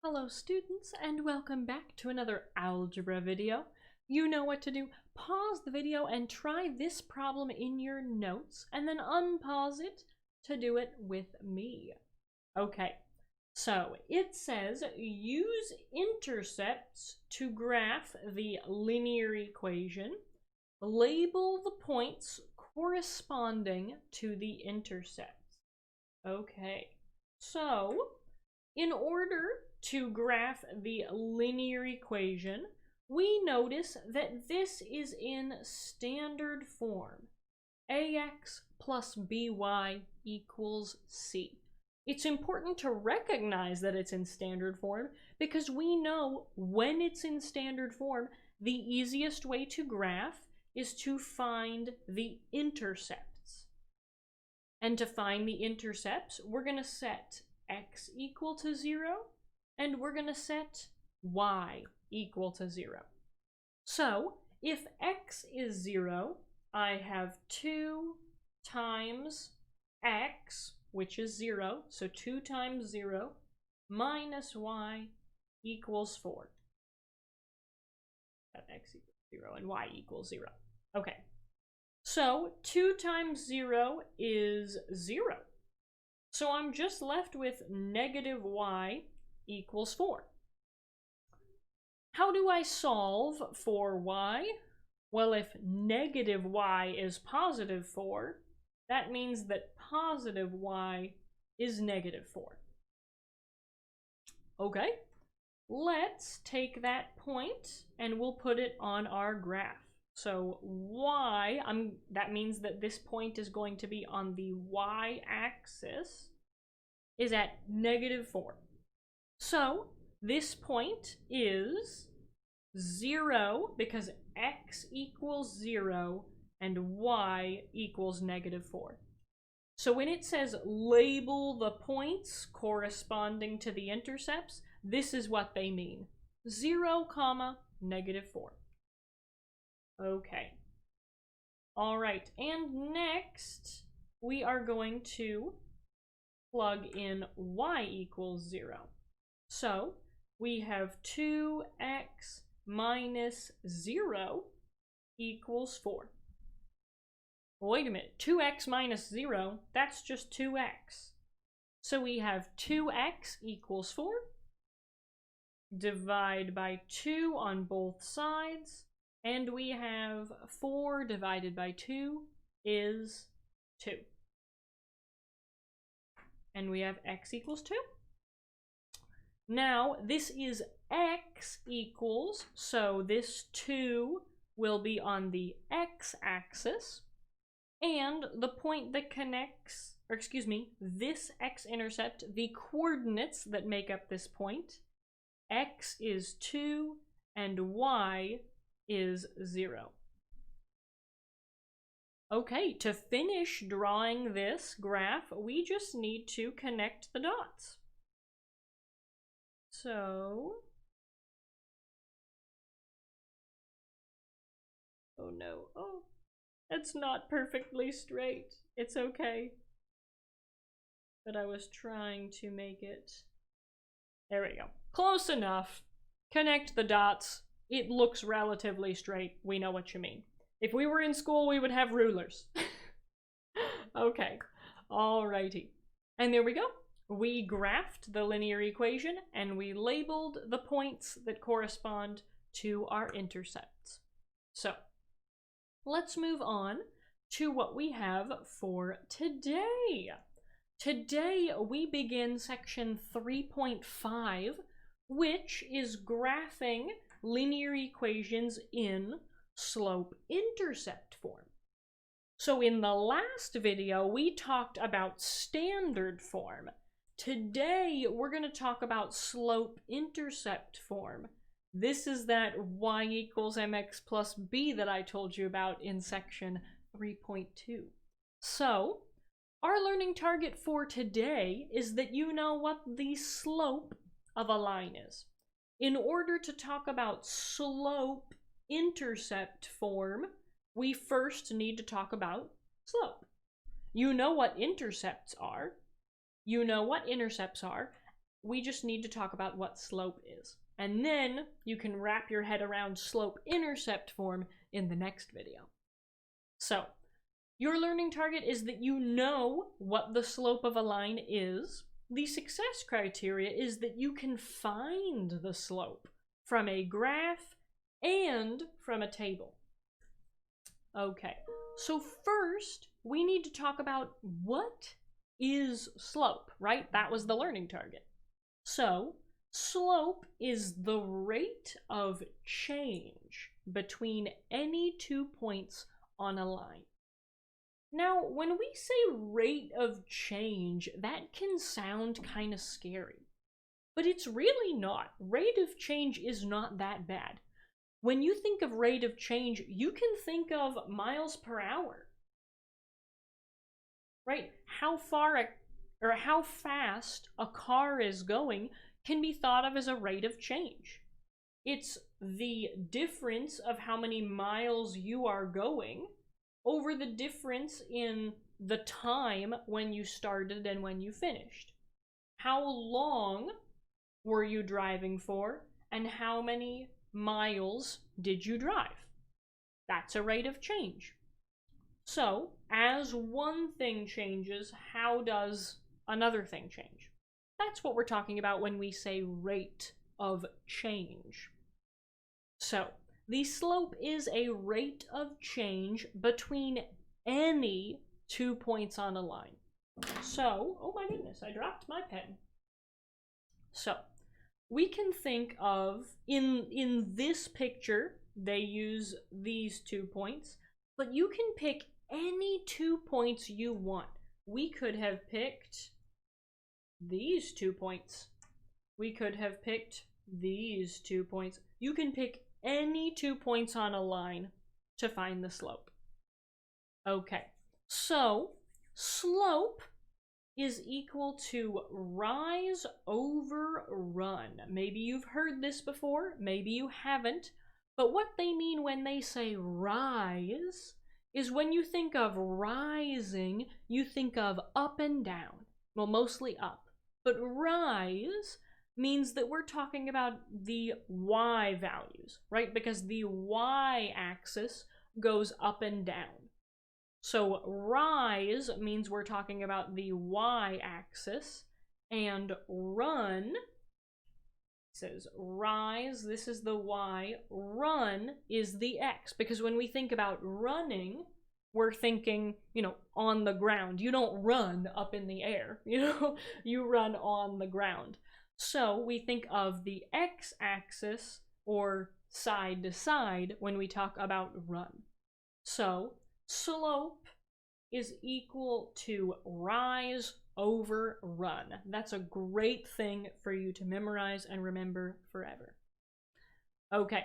Hello students, and welcome back to another algebra video. You know what to do. Pause the video and try this problem in your notes, and then unpause it to do it with me. Okay, so it says use intercepts to graph the linear equation. Label the points corresponding to the intercepts. Okay, so in order to graph the linear equation, we notice that this is in standard form. Ax plus by equals c. It's important to recognize that it's in standard form because we know when it's in standard form, the easiest way to graph is to find the intercepts. And to find the intercepts, we're going to set x equal to 0, and we're going to set y equal to 0. So if x is 0, I have 2 times x, which is 0, so 2 times 0 minus y equals 4. That x equals 0 and y equals 0. Okay, so 2 times 0 is 0. So I'm just left with negative y equals 4. How do I solve for y? Well, if negative y is positive 4, that means that positive y is negative 4. Okay, let's take that point and we'll put it on our graph. So y, that means that this point is going to be on the y-axis, is at negative 4. So this point is 0 because x equals 0 and y equals negative 4. So when it says label the points corresponding to the intercepts, this is what they mean. 0, negative 4. Okay. All right, and next we are going to plug in y equals 0. So we have 2x minus 0 equals 4. Wait a minute, 2x minus 0, that's just 2x. So we have 2x equals 4. Divide by 2 on both sides. And we have 4 divided by 2 is 2. And we have x equals 2. Now, this is x equals, so this 2 will be on the x-axis. And the point that connects, or excuse me, this x-intercept, the coordinates that make up this point, x is 2 and y is 0. Okay, to finish drawing this graph, we just need to connect the dots. So, oh no, oh, it's not perfectly straight. It's okay. But I was trying to make it. There we go. Close enough. Connect the dots. It looks relatively straight. We know what you mean. If we were in school, we would have rulers. Okay, alrighty. And there we go. We graphed the linear equation and we labeled the points that correspond to our intercepts. So, let's move on to what we have for today. Today, we begin section 3.5, which is graphing linear equations in slope-intercept form. So in the last video, we talked about standard form. Today, we're going to talk about slope-intercept form. This is that y equals mx plus b that I told you about in section 3.2. So, our learning target for today is that you know what the slope of a line is. In order to talk about slope-intercept form, we first need to talk about slope. You know what intercepts are. You know what intercepts are. we just need to talk about what slope is. And then you can wrap your head around slope-intercept form in the next video. So, your learning target is that you know what the slope of a line is. The success criteria is that you can find the slope from a graph and from a table. Okay, so first we need to talk about what is slope, right? That was the learning target. So, slope is the rate of change between any 2 points on a line. Now, when we say rate of change, that can sound kind of scary. But it's really not. Rate of change is not that bad. When you think of rate of change, you can think of miles per hour. Right? How fast a car is going can be thought of as a rate of change. It's the difference of how many miles you are going over the difference in the time when you started and when you finished. How long were you driving for, and how many miles did you drive? That's a rate of change. So, as one thing changes, how does another thing change? That's what we're talking about when we say rate of change. So, the slope is a rate of change between any 2 points on a line. So, oh my goodness, I dropped my pen. So, we can think of, in this picture, they use these 2 points, but you can pick any 2 points you want. We could have picked these 2 points. We could have picked these 2 points. You can pick any 2 points on a line to find the slope. Okay, so slope is equal to rise over run. Maybe you've heard this before, maybe you haven't, but what they mean when they say rise is when you think of rising, you think of up and down. Well, mostly up. But rise means that we're talking about the y values, right? Because the y-axis goes up and down. So rise means we're talking about the y-axis, and run says rise, this is the y, run is the x, because when we think about running, we're thinking, on the ground. You don't run up in the air, you run on the ground. So we think of the x-axis or side to side when we talk about run. So slope is equal to rise over run. That's a great thing for you to memorize and remember forever. Okay,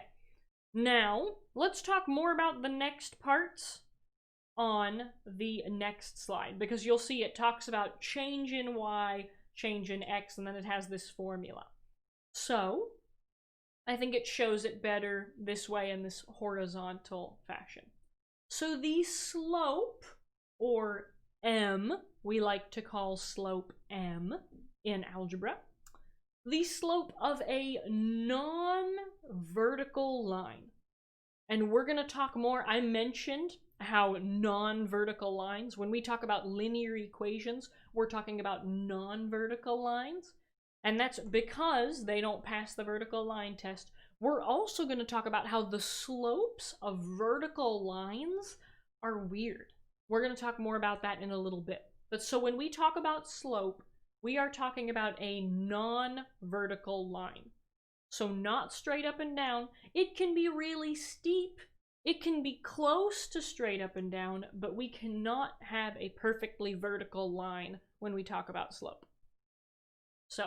now let's talk more about the next parts on the next slide, because you'll see it talks about change in y, change in x, and then it has this formula. So I think it shows it better this way in this horizontal fashion. So the slope, or m, we like to call slope m in algebra, the slope of a non-vertical line. And we're going to talk more. I mentioned how non-vertical lines, when we talk about linear equations, we're talking about non-vertical lines. And that's because they don't pass the vertical line test. We're also going to talk about how the slopes of vertical lines are weird. We're going to talk more about that in a little bit. But so when we talk about slope, we are talking about a non-vertical line. So not straight up and down. It can be really steep. It can be close to straight up and down, but we cannot have a perfectly vertical line when we talk about slope. So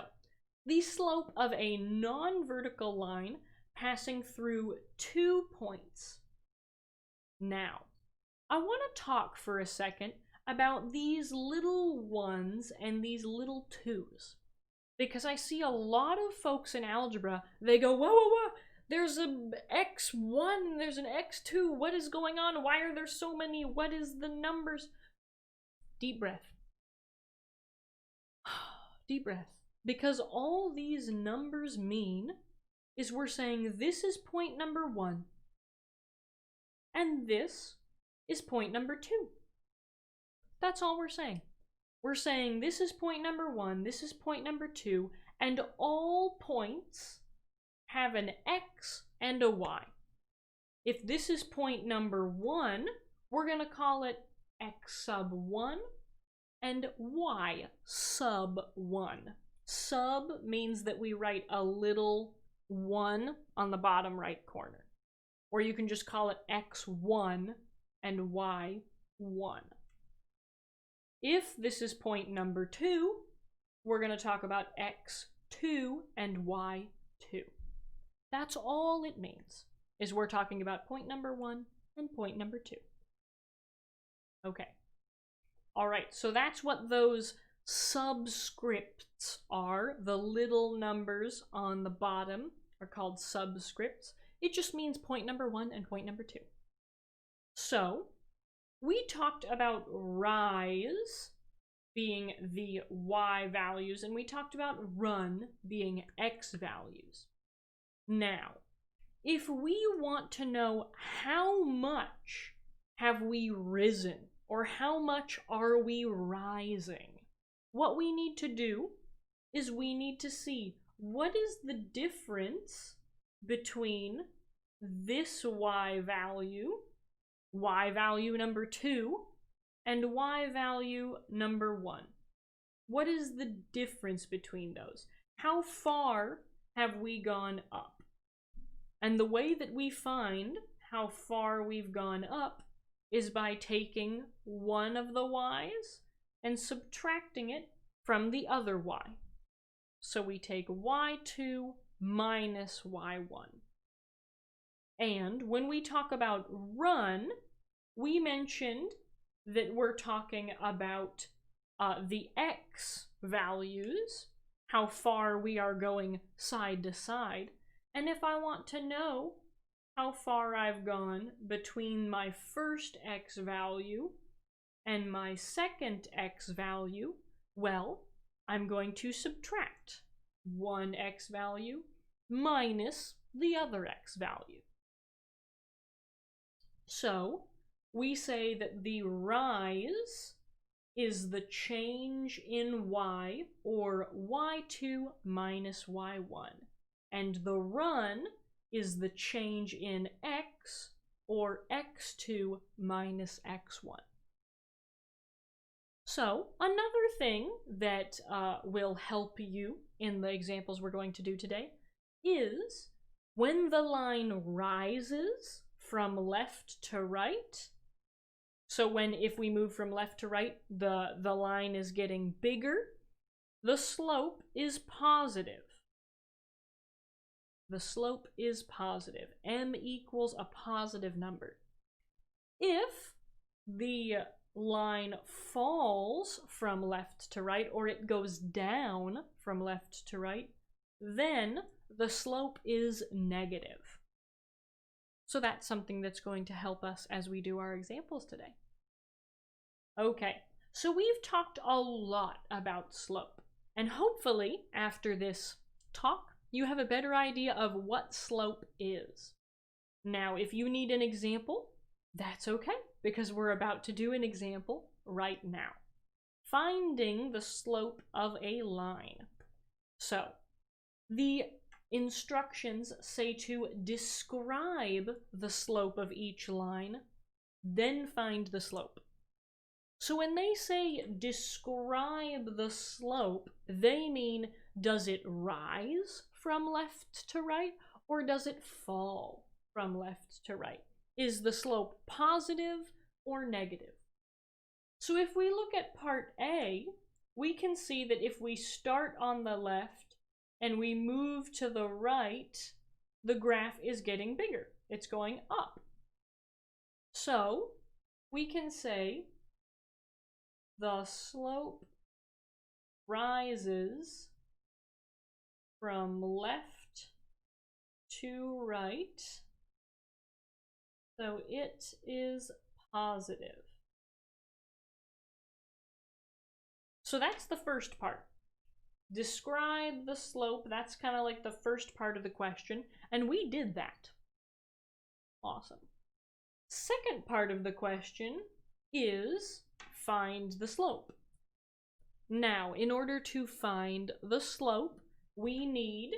the slope of a non-vertical line passing through 2 points. Now, I want to talk for a second about these little ones and these little twos, because I see a lot of folks in algebra, they go, whoa, whoa, whoa, there's an x1, there's an x2, what is going on? Why are there so many? What is the numbers? Deep breath. Deep breath. because all these numbers mean is we're saying this is point number 1, and this is point number 2. That's all we're saying. We're saying this is point number 1, this is point number 2, and all points have an x and a y. If this is point number 1, we're going to call it x sub 1 and y sub 1. Sub means that we write a little 1 on the bottom right corner. Or you can just call it x1 and y1. If this is point number 2, we're going to talk about x2 and y2. That's all it means, is we're talking about point number 1 and point number 2. Okay. All right, so that's what those subscripts are. The little numbers on the bottom are called subscripts. It just means point number 1 and point number 2. So, we talked about rise being the y values, and we talked about run being x values. Now, if we want to know how much have we risen, or how much are we rising, what we need to do is we need to see what is the difference between this y value number 2, and y value number 1. What is the difference between those? How far have we gone up? And the way that we find how far we've gone up is by taking one of the y's and subtracting it from the other y. So we take y2 minus y1. And when we talk about run, we mentioned that we're talking about the x values, how far we are going side to side. And if I want to know how far I've gone between my first x value and my second x value, well, I'm going to subtract one x value minus the other x value. So, we say that the rise is the change in y, or y2 minus y1. And the run is the change in x, or x2 minus x1. So, another thing that will help you in the examples we're going to do today is when the line rises from left to right. So if we move from left to right, the line is getting bigger, the slope is positive. The slope is positive. M equals a positive number. If the line falls from left to right, or it goes down from left to right, then the slope is negative. So that's something that's going to help us as we do our examples today. Okay, so we've talked a lot about slope, and hopefully after this talk, you have a better idea of what slope is. Now, if you need an example, that's okay, because we're about to do an example right now. Finding the slope of a line. So, the instructions say to describe the slope of each line, then find the slope. So when they say describe the slope, they mean, does it rise from left to right, or does it fall from left to right? Is the slope positive or negative? So if we look at part A, we can see that if we start on the left and we move to the right, the graph is getting bigger. It's going up. So we can say the slope rises from left to right, so it is positive. So that's the first part. describe the slope. That's kind of like the first part of the question, and we did that. Awesome. Second part of the question is find the slope. Now, in order to find the slope, we need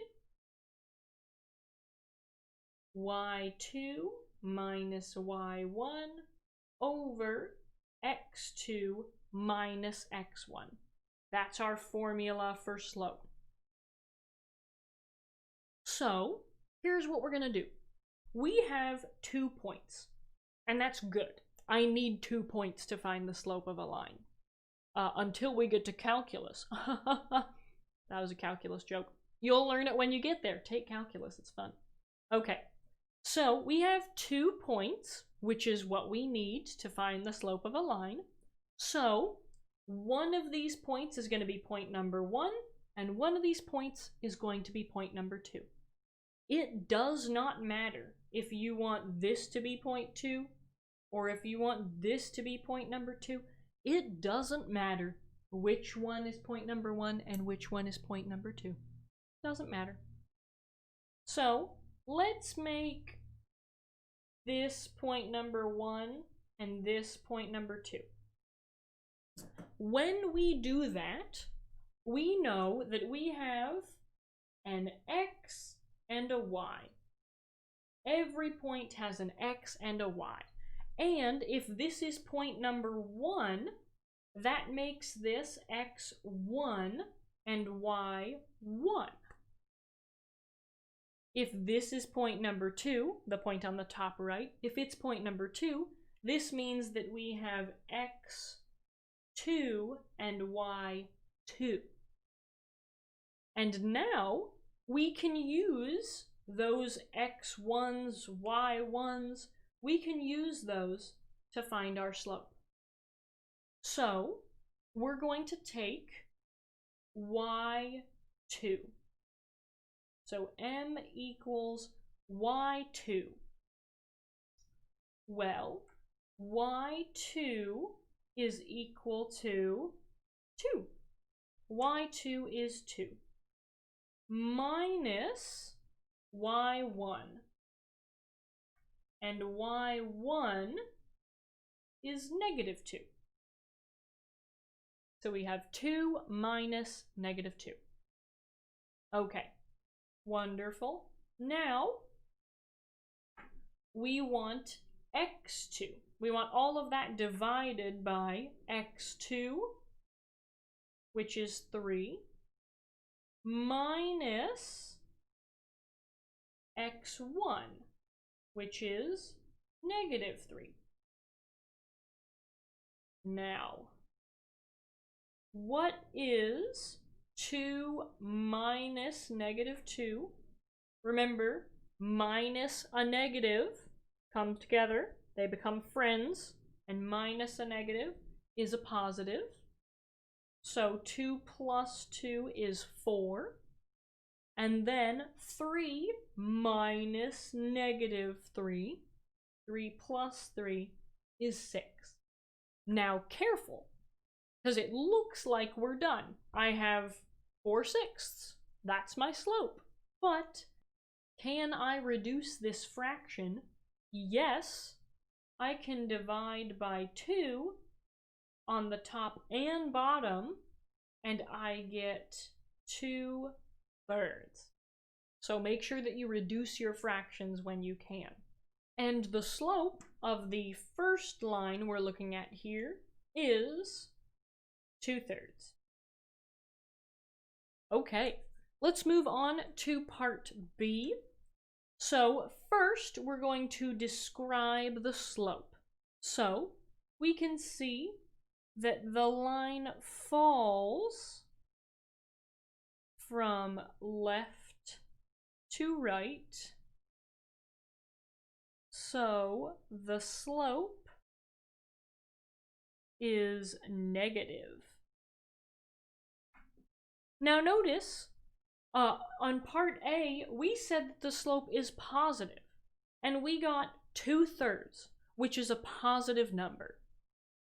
y2 minus y1 over x2 minus x1. That's our formula for slope. So, here's what we're going to do. We have 2 points, and that's good. I need 2 points to find the slope of a line. Until we get to calculus. That was a calculus joke. You'll learn it when you get there. Take calculus, it's fun. Okay, so we have 2 points, which is what we need to find the slope of a line. So, one of these points is going to be point number 1, and one of these points is going to be point number 2. It does not matter if you want this to be point 2, or if you want this to be point number 2. It doesn't matter which one is point number 1 and which one is point number 2. Doesn't matter. So, let's make this point number 1 and this point number 2. When we do that, we know that we have an x and a y. Every point has an x and a y. And if this is point number 1, that makes this x1 and y1. If this is point number 2, the point on the top right, if it's point number 2, this means that we have x2 and y2. And now we can use those x1s, y1s, we can use those to find our slope. So, we're going to take y2. So, m equals y2. Well, y2 is equal to 2. y2 is 2. Minus y1. And y1 is negative 2. So we have 2 minus negative 2. Okay, wonderful. Now, we want x2. We want all of that divided by x2, which is 3, minus x1, which is negative 3. Now, what is 2 minus negative 2? Remember, minus a negative come together, they become friends, and minus a negative is a positive. So 2 plus 2 is 4. And then 3 minus negative 3, 3 plus 3 is 6. Now careful, because it looks like we're done. I have 4/6. That's my slope. But can I reduce this fraction? Yes, I can divide by 2 on the top and bottom, and I get 2/3. So make sure that you reduce your fractions when you can. And the slope of the first line we're looking at here is 2/3. Okay, let's move on to part B. So first, we're going to describe the slope. So we can see that the line falls from left to right. So the slope is negative. Now notice, on part A, we said that the slope is positive, and we got 2/3, which is a positive number.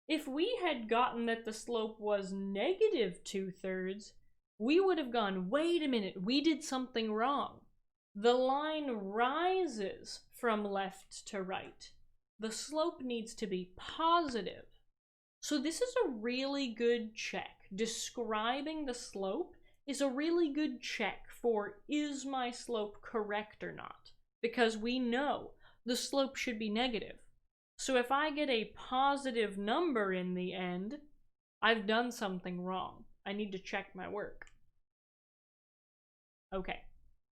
If we had gotten that the slope was negative 2/3, we would have gone, wait a minute, we did something wrong. The line rises from left to right. The slope needs to be positive. So this is a really good check. Describing the slope is a really good check for, is my slope correct or not? Because we know the slope should be negative. So if I get a positive number in the end, I've done something wrong. I need to check my work. Okay.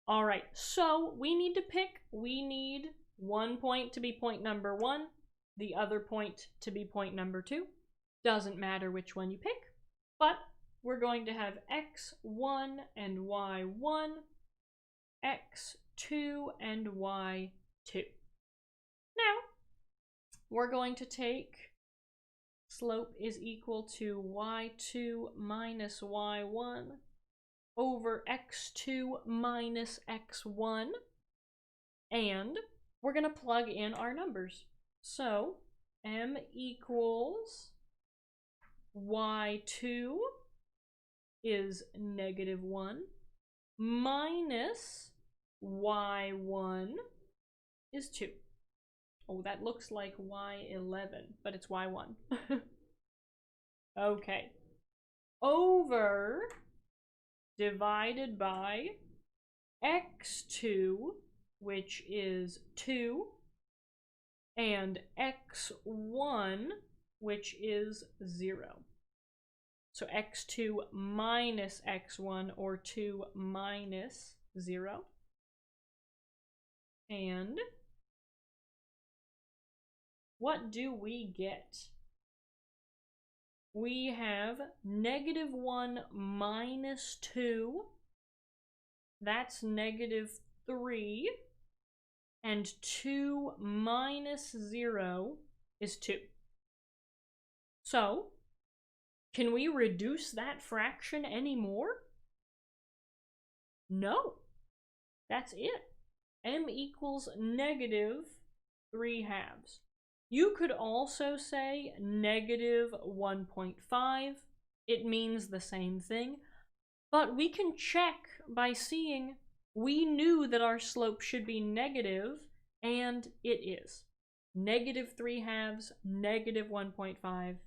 All right, so we need to pick. We need one point to be point number 1, the other point to be point number 2. Doesn't matter which one you pick, but we're going to have x1 and y1, x2 and y2. Now, we're going to take slope is equal to y2 minus y1 over x2 minus x1, and we're going to plug in our numbers. So m equals y2 is -1 minus y1 is 2. Oh, that looks like y11, but it's y1. Okay. Over divided by x2, which is 2, and x1, which is 0. So x2 minus x1, or 2 minus 0. And what do we get? We have -1 minus 2, that's -3, and 2 minus 0 is 2. So, can we reduce that fraction anymore? No, that's it. M equals -3/2. You could also say -1.5. It means the same thing, but we can check by seeing we knew that our slope should be negative, and it is. -3/2, -1.5,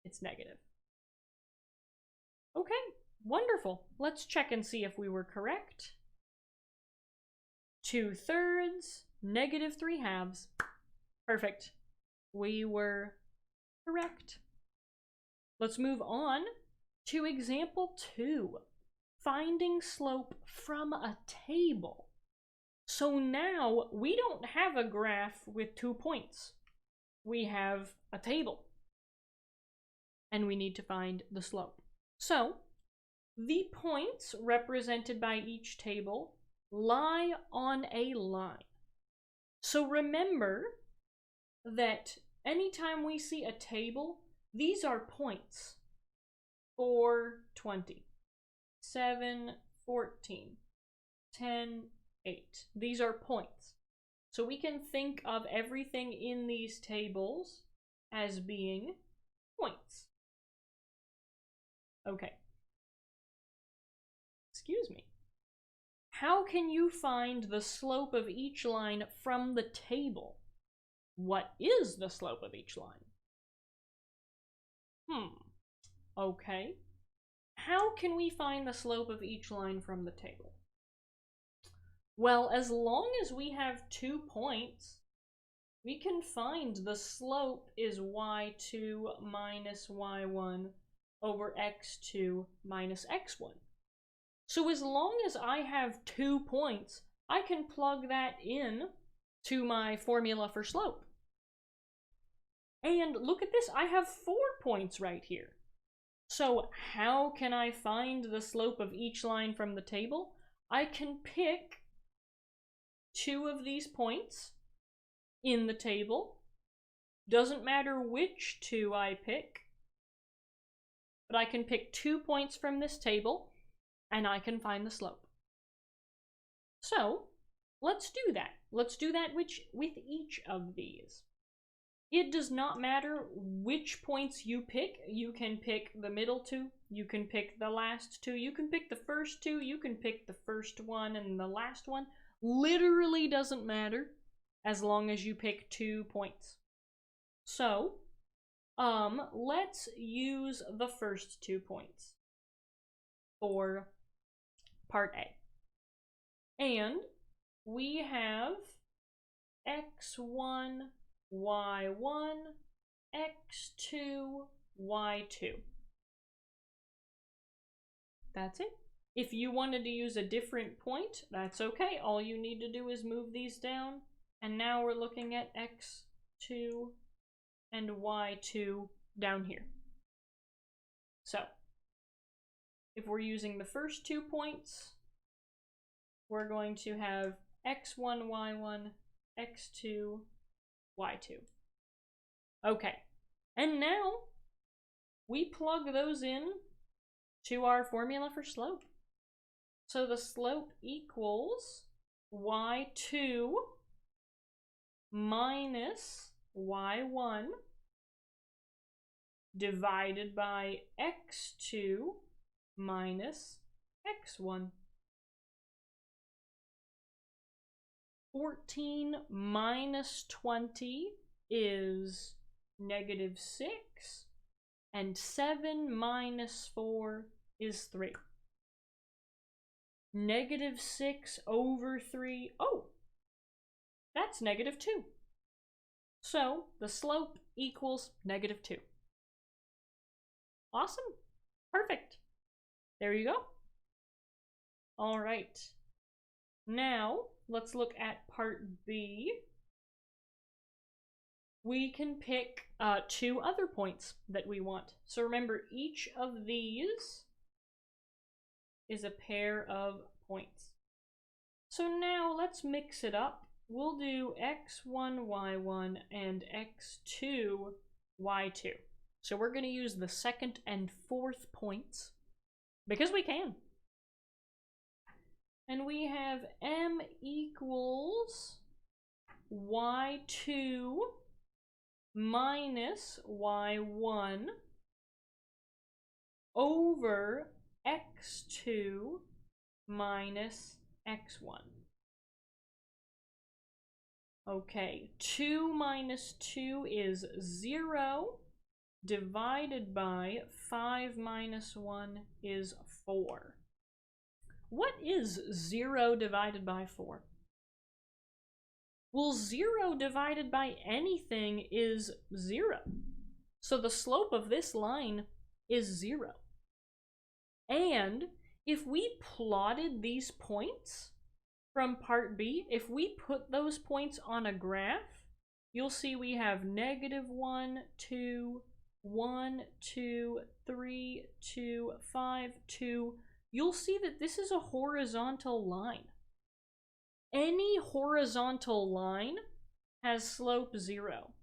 it's negative. Okay, wonderful. Let's check and see if we were correct. 2/3, -3/2. Perfect. We were correct. Let's move on to example 2. Finding slope from a table. So now we don't have a graph with 2 points. We have a table. And we need to find the slope. So the points represented by each table lie on a line. So remember that anytime we see a table, these are points. 4, 20, 7, 14, 10, 8. These are points. So we can think of everything in these tables as being points. Okay. Excuse me. How can you find the slope of each line from the table? What is the slope of each line? Okay. How can we find the slope of each line from the table? Well, as long as we have 2 points, we can find the slope is y2 minus y1 over x2 minus x1. So as long as I have 2 points, I can plug that in to my formula for slope. And look at this, I have 4 points right here. So how can I find the slope of each line from the table? I can pick 2 of these points in the table. Doesn't matter which 2 I pick, but I can pick 2 points from this table, and I can find the slope. So let's do that. Let's do that with each of these. It does not matter which points you pick. You can pick the middle two, you can pick the last two, you can pick the first two, you can pick the first one and the last one. Literally doesn't matter as long as you pick 2 points. So, let's use the first 2 points for part A. And we have x1, y1, x2, y2. That's it. If you wanted to use a different point, that's okay. All you need to do is move these down. And now we're looking at x2 and y2 down here. So, if we're using the first 2 points, we're going to have x1, y1, x2, y2. Okay, and now we plug those in to our formula for slope. So the slope equals y2 minus y1 divided by x2 minus x1. 14 minus 20 is -6, and 7 minus 4 is 3. -6 over 3, oh, that's -2. So the slope equals -2. Awesome. Perfect. There you go. All right. Now, let's look at part B. We can pick 2 other points that we want. So remember, each of these is a pair of points. So now let's mix it up. We'll do x1, y1, and x2, y2. So we're going to use the second and fourth points because we can. And we have m equals y2 minus y1 over x2 minus x1. Okay, 2 minus 2 is 0, divided by 5 minus 1 is 4. What is 0 divided by 4? Well, 0 divided by anything is 0. So the slope of this line is 0. And if we plotted these points from part B, if we put those points on a graph, you'll see we have -1, 2, 1, 2, 3, 2, 5, 2. You'll see that this is a horizontal line. Any horizontal line has slope 0.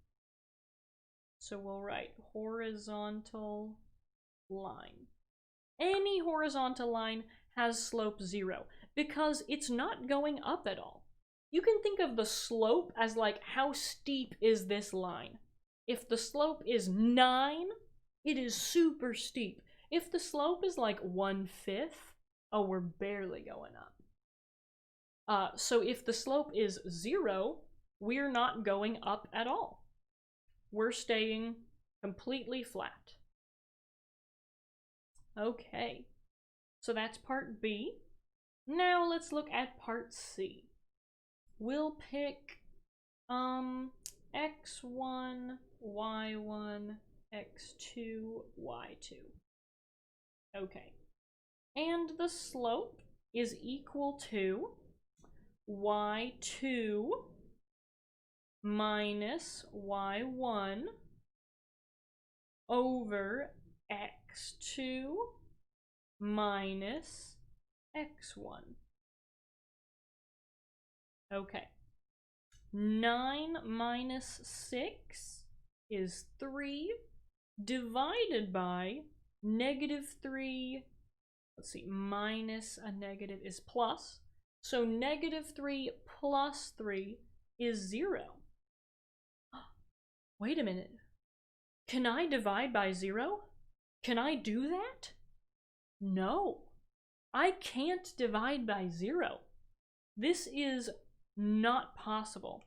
So we'll write horizontal line. Any horizontal line has slope 0 because it's not going up at all. You can think of the slope as like, how steep is this line? If the slope is 9, it is super steep. If the slope is like 1/5, oh, we're barely going up. So if the slope is 0, we're not going up at all. We're staying completely flat. Okay, so that's part B. Now let's look at part C. We'll pick x1, y1, x2, y2. Okay, and the slope is equal to y2 minus y1 over x2 minus x1. Okay. 9 minus 6 is 3 divided by -3. Let's see, minus a negative is plus. So -3 plus 3 is 0. Wait a minute. Can I divide by 0? Can I do that? No. I can't divide by 0. This is not possible.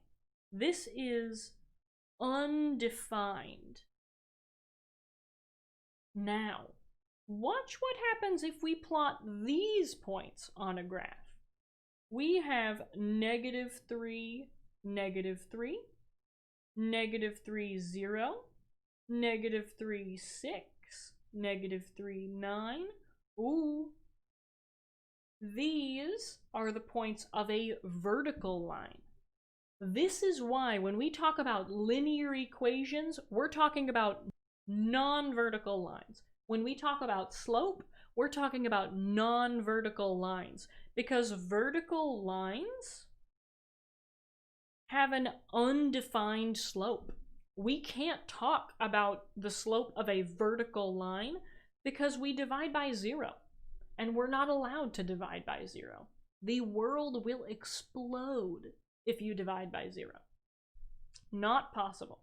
This is undefined. Now, watch what happens if we plot these points on a graph. We have -3, -3, -3, 0, -3, 6, -3, 9. Ooh. These are the points of a vertical line. This is why when we talk about linear equations, we're talking about non-vertical lines. When we talk about slope, we're talking about non-vertical lines, because vertical lines have an undefined slope. We can't talk about the slope of a vertical line because we divide by 0, and we're not allowed to divide by 0. The world will explode if you divide by 0. Not possible.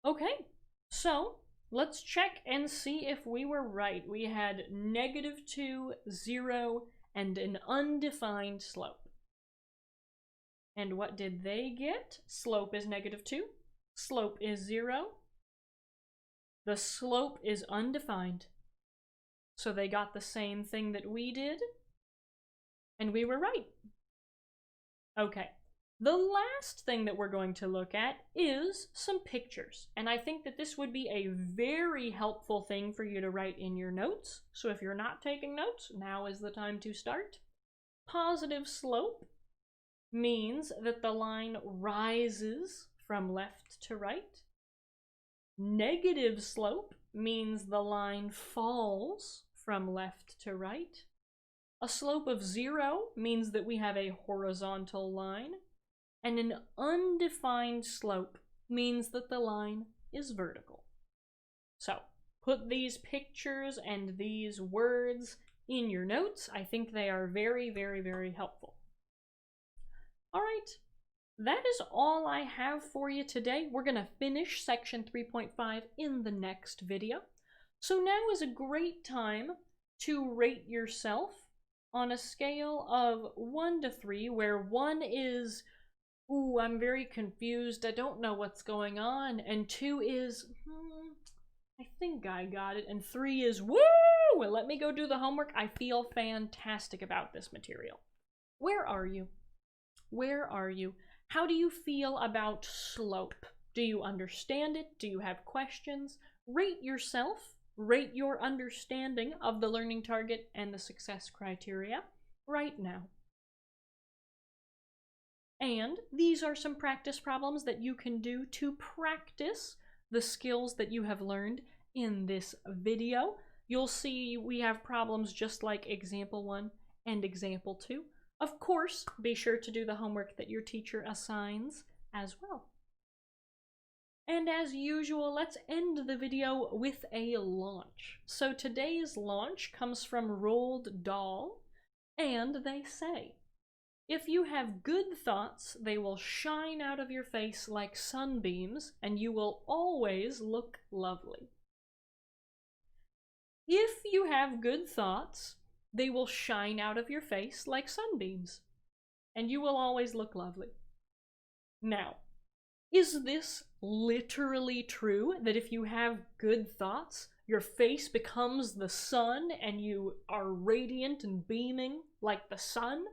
Okay, so let's check and see if we were right. We had -2, 0, and an undefined slope. And what did they get? Slope is -2. Slope is 0. The slope is undefined. So they got the same thing that we did. And we were right. Okay. The last thing that we're going to look at is some pictures. And I think that this would be a very helpful thing for you to write in your notes. So if you're not taking notes, now is the time to start. Positive slope means that the line rises from left to right. Negative slope means the line falls from left to right. A slope of 0 means that we have a horizontal line. And an undefined slope means that the line is vertical. So, put these pictures and these words in your notes. I think they are very, very, very helpful. All right, that is all I have for you today. We're going to finish section 3.5 in the next video. So now is a great time to rate yourself on a scale of 1 to 3, where 1 is, ooh, I'm very confused, I don't know what's going on, and 2 is, I think I got it, and 3 is, woo, let me go do the homework. I feel fantastic about this material. Where are you? Where are you? How do you feel about slope? Do you understand it? Do you have questions? Rate yourself. Rate your understanding of the learning target and the success criteria right now. And these are some practice problems that you can do to practice the skills that you have learned in this video. You'll see we have problems just like example 1 and example 2. Of course, be sure to do the homework that your teacher assigns as well. And as usual, let's end the video with a launch. So today's launch comes from Roald Dahl, and they say, if you have good thoughts, they will shine out of your face like sunbeams, and you will always look lovely. If you have good thoughts, they will shine out of your face like sunbeams, and you will always look lovely. Now, is this literally true, that if you have good thoughts, your face becomes the sun and you are radiant and beaming like the sun?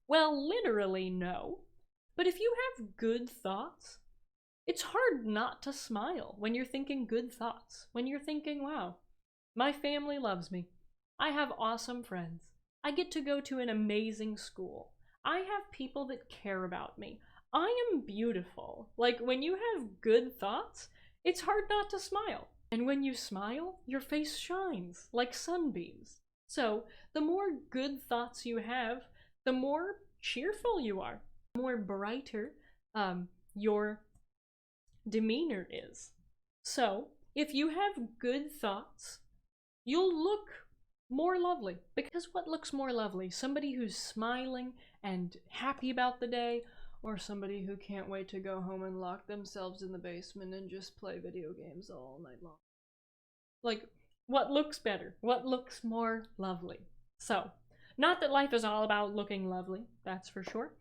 Well, literally no. But if you have good thoughts, it's hard not to smile when you're thinking good thoughts, when you're thinking, wow, my family loves me. I have awesome friends. I get to go to an amazing school. I have people that care about me. I am beautiful. Like, when you have good thoughts, it's hard not to smile. And when you smile, your face shines like sunbeams. So, the more good thoughts you have, the more cheerful you are, the more brighter your demeanor is. So, if you have good thoughts, you'll look more lovely. Because what looks more lovely? Somebody who's smiling and happy about the day, Or somebody who can't wait to go home and lock themselves in the basement and just play video games all night long. Like, what looks better? What looks more lovely? So, not that life is all about looking lovely, that's for sure.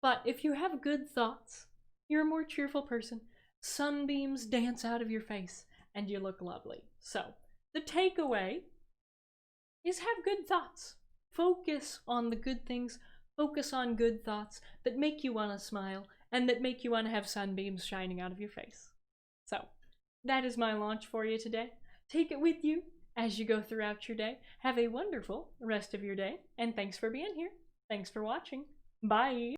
But if you have good thoughts, you're a more cheerful person. Sunbeams dance out of your face and you look lovely. So, the takeaway is have good thoughts. Focus on the good things. Focus on good thoughts that make you want to smile and that make you want to have sunbeams shining out of your face. So, that is my launch for you today. Take it with you as you go throughout your day. Have a wonderful rest of your day, and thanks for being here. Thanks for watching. Bye!